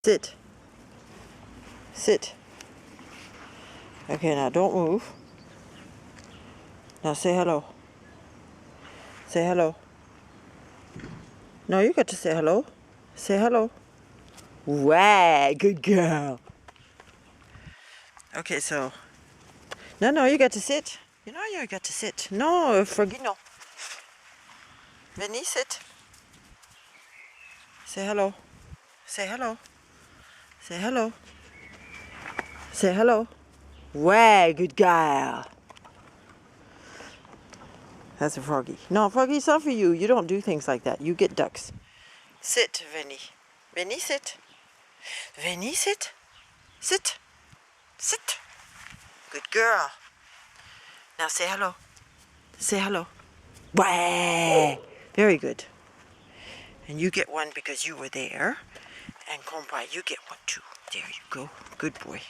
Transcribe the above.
Sit. Sit. Okay, now don't move. Now say hello. Say hello. No, you got to say hello. Say hello. Wow, good girl. Okay, so. No, you got to sit. You got to sit. No, Frogino. Vinny, sit. Say hello. Say hello. Say hello. Say hello. Wow, good girl. That's a Froggy. No, Froggy, it's not for you. You don't do things like that. You get ducks. Sit, Vinny. Vinny, sit. Vinny, sit. Sit. Sit. Good girl. Now say hello. Say hello. Wow. Very good. And you get one because you were there. And Compa, you get one too. There you go. Good boy.